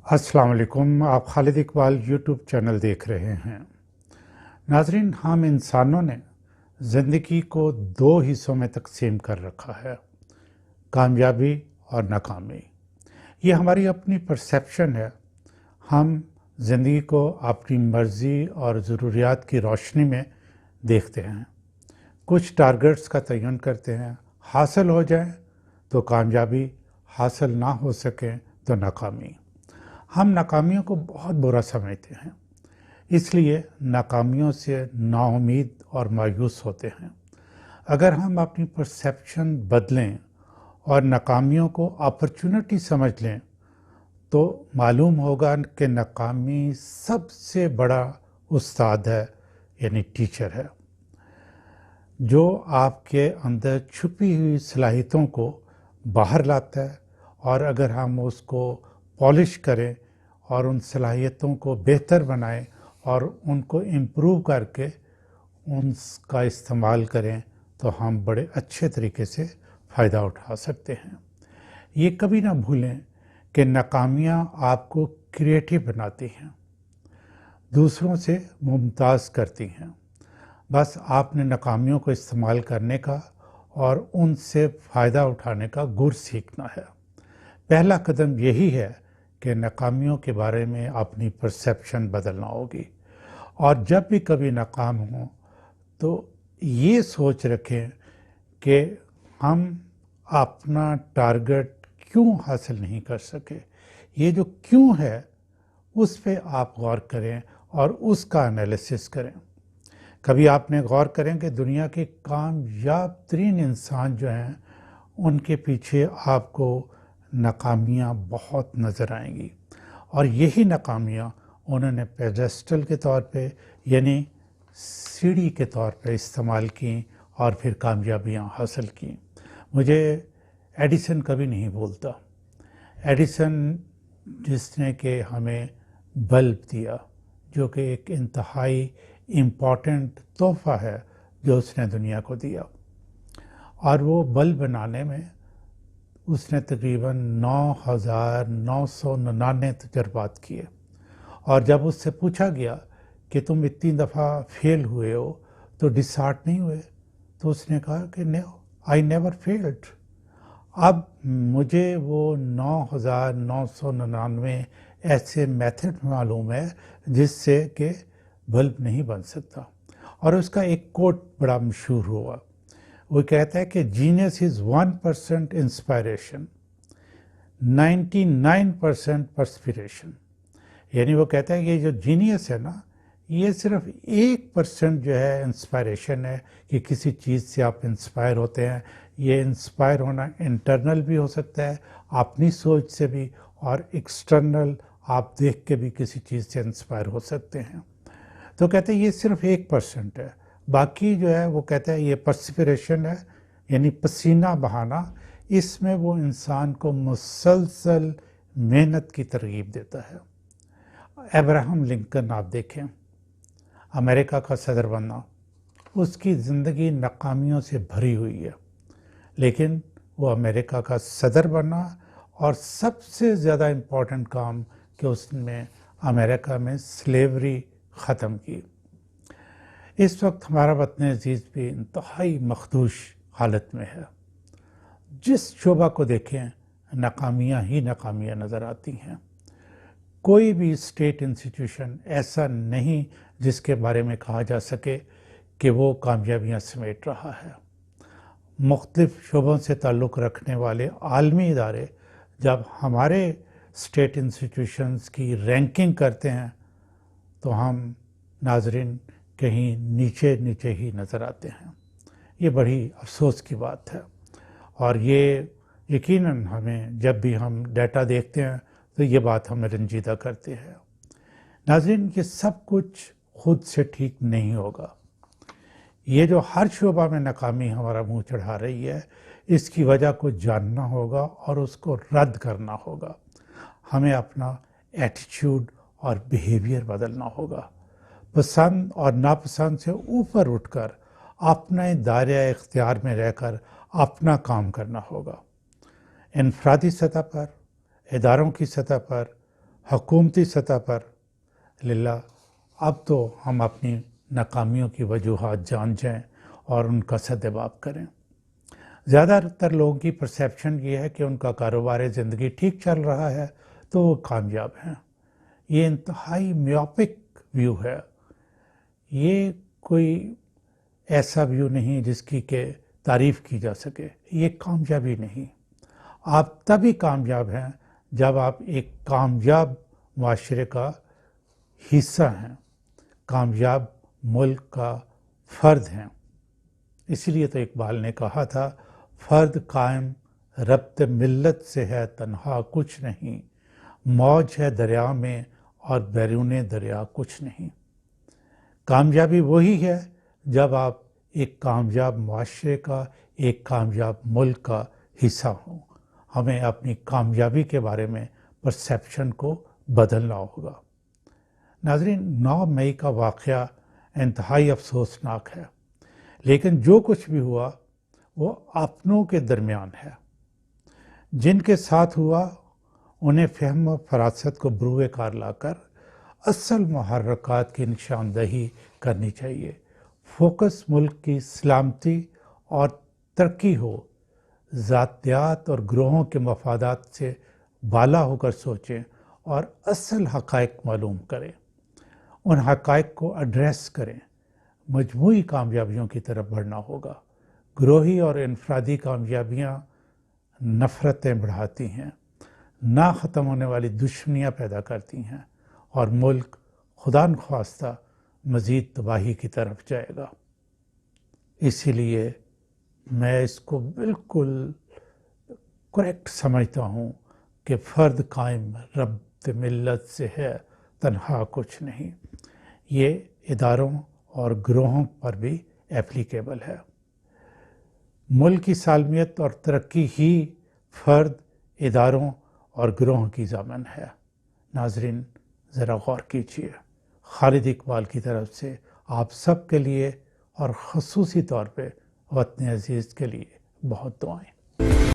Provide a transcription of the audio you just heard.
अस्सलाम वालेकुम। आप खालिद इकबाल यूट्यूब चैनल देख रहे हैं। नाजरीन, हम इंसानों ने ज़िंदगी को दो हिस्सों में तकसीम कर रखा है, कामयाबी और नाकामी। ये हमारी अपनी परसेप्शन है। हम ज़िंदगी को अपनी मर्ज़ी और ज़रूरियात की रोशनी में देखते हैं। कुछ टारगेट्स का तयन करते हैं, हासिल हो जाए तो कामयाबी, हासिल ना हो सके तो नाकामी। हम नाकामियों को बहुत बुरा समझते हैं, इसलिए नाकामियों से नाउम्मीद और मायूस होते हैं। अगर हम अपनी परसेप्शन बदलें और नाकामियों को अपॉर्चुनिटी समझ लें तो मालूम होगा कि नाकामी सबसे बड़ा उस्ताद है, यानी टीचर है, जो आपके अंदर छुपी हुई सलाहियतों को बाहर लाता है। और अगर हम उसको पॉलिश करें और उन सलाहियतों को बेहतर बनाएं और उनको इम्प्रूव करके उनका इस्तेमाल करें तो हम बड़े अच्छे तरीके से फ़ायदा उठा सकते हैं। ये कभी ना भूलें कि नाकामियाँ आपको क्रिएटिव बनाती हैं, दूसरों से मुमताज़ करती हैं। बस आपने नाकामियों को इस्तेमाल करने का और उनसे फ़ायदा उठाने का गुर सीखना है। पहला कदम यही है कि नाकामियों के बारे में अपनी परसेप्शन बदलना होगी। और जब भी कभी नाकाम हों तो ये सोच रखें कि हम अपना टारगेट क्यों हासिल नहीं कर सके। ये जो क्यों है उस पे आप गौर करें और उसका एनालिसिस करें। कभी आपने गौर करें कि दुनिया के कामयाब तरीन इंसान जो हैं उनके पीछे आपको नाकामियाँ बहुत नज़र आएंगी, और यही नाकामियाँ उन्होंने पेडेस्टल के तौर पे, यानी सीढ़ी के तौर पे इस्तेमाल की और फिर कामयाबियाँ हासिल की। मुझे एडिसन कभी नहीं भूलता। एडिसन जिसने कि हमें बल्ब दिया, जो कि एक इंतहाई इम्पॉर्टेंट तोहफ़ा है जो उसने दुनिया को दिया, और वो बल्ब बनाने में उसने तकरीबन 9,999 तजर्बात किए। और जब उससे पूछा गया कि तुम इतनी दफ़ा फेल हुए हो तो डिसहार्ट नहीं हुए, तो उसने कहा कि नो, आई नेवर फेल्ड। अब मुझे वो 9,999 ऐसे मेथड मालूम है जिससे कि बल्ब नहीं बन सकता। और उसका एक कोट बड़ा मशहूर हुआ। वो कहता है कि जीनियस इज़ 1% इंस्पायरेशन, 99% परस्पिरेशन। यानी वो कहता है कि जो जीनियस है ना, ये सिर्फ 1% जो है इंस्पायरेशन है, कि किसी चीज़ से आप इंस्पायर होते हैं। ये इंस्पायर होना इंटरनल भी हो सकता है, अपनी सोच से भी, और एक्सटर्नल आप देख के भी किसी चीज़ से इंस्पायर हो सकते हैं। तो कहते हैं ये सिर्फ 1% है। बाकी जो है वो कहता है ये परस्पिरेशन है, यानी पसीना बहाना। इसमें वो इंसान को मुसलसल मेहनत की तरगीब देता है। अब्राहम लिंकन आप देखें, अमेरिका का सदर बनना, उसकी ज़िंदगी नाकामियों से भरी हुई है, लेकिन वो अमेरिका का सदर बना। और सबसे ज़्यादा इम्पोर्टेंट काम कि उसने अमेरिका में स्लेवरी ख़त्म की। इस वक्त हमारा वतन अजीज़ भी इंतहाई मखदूश हालत में है। जिस शोबा को देखें नाकामियाँ ही नाकामियाँ नज़र आती हैं। कोई भी स्टेट इंस्टीट्यूशन ऐसा नहीं जिसके बारे में कहा जा सके कि वो कामयाबियाँ समेट रहा है। मुख्तलिफ शोबों से ताल्लुक़ रखने वाले आलमी इदारे जब हमारे स्टेट इंस्टीट्यूशंस की रैंकिंग करते हैं तो हम नाजरीन कहीं नीचे नीचे ही नज़र आते हैं। ये बड़ी अफसोस की बात है, और ये यकीनन हमें जब भी हम डाटा देखते हैं तो ये बात हमें रंजीदा करती है। नाज़रीन, ये सब कुछ खुद से ठीक नहीं होगा। ये जो हर शोबा में नाकामी हमारा मुंह चढ़ा रही है, इसकी वजह को जानना होगा और उसको रद्द करना होगा। हमें अपना एटीट्यूड और बिहेवियर बदलना होगा। पसंद और नापसंद से ऊपर उठकर अपने दायरे इख्तियार में रहकर अपना काम करना होगा। इनफरादी सतह पर, इदारों की सतह पर حکومتی سطح پر للہ اب تو ہم اپنی ناکامیوں کی وجوہات جان جائیں اور ان کا سدباب کریں۔ زیادہ تر لوگوں کی پرسیپشن یہ ہے کہ ان کا کاروبار زندگی ٹھیک چل رہا ہے تو وہ کامیاب ہیں۔ یہ انتہائی میوپک ویو ہے۔ یہ کوئی ایسا ویو نہیں جس کی کہ تعریف کی جا سکے۔ یہ کامیابی نہیں۔ آپ تبھی کامیاب ہیں جب آپ ایک کامیاب معاشرے کا حصہ ہیں، کامیاب ملک کا فرد ہیں۔ اسی لیے تو اقبال نے کہا تھا، فرد قائم ربط ملت سے ہے تنہا کچھ نہیں، موج ہے دریا میں اور بیرون دریا کچھ نہیں۔ کامیابی وہی ہے جب آپ ایک کامیاب معاشرے کا، ایک کامیاب ملک کا حصہ ہوں۔ ہمیں اپنی کامیابی کے بارے میں پرسیپشن کو بدلنا ہوگا۔ ناظرین، 9 مئی کا واقعہ انتہائی افسوسناک ہے، لیکن جو کچھ بھی ہوا وہ اپنوں کے درمیان ہے۔ جن کے ساتھ ہوا انہیں فہم و فراست کو بروئے کار لا کر اصل محرکات کی نشاندہی کرنی چاہیے۔ فوکس ملک کی سلامتی اور ترقی ہو، ذاتیات اور گروہوں کے مفادات سے بالا ہو کر سوچیں اور اصل حقائق معلوم کریں، ان حقائق کو ایڈریس کریں۔ مجموعی کامیابیوں کی طرف بڑھنا ہوگا۔ گروہی اور انفرادی کامیابیاں نفرتیں بڑھاتی ہیں، نہ ختم ہونے والی دشمنیاں پیدا کرتی ہیں، اور ملک خدا نخواستہ مزید تباہی کی طرف جائے گا۔ اسی لیے میں اس کو بالکل کریکٹ سمجھتا ہوں کہ فرد قائم ربط ملت سے ہے تنہا کچھ نہیں۔ یہ اداروں اور گروہوں پر بھی ایپلیکیبل ہے۔ ملک کی سالمیت اور ترقی ہی فرد، اداروں اور گروہوں کی ضامن ہے۔ ناظرین، ذرا غور کیجیے۔ خالد اقبال کی طرف سے آپ سب کے لیے اور خصوصی طور پہ وطن عزیز کے لیے بہت دعائیں۔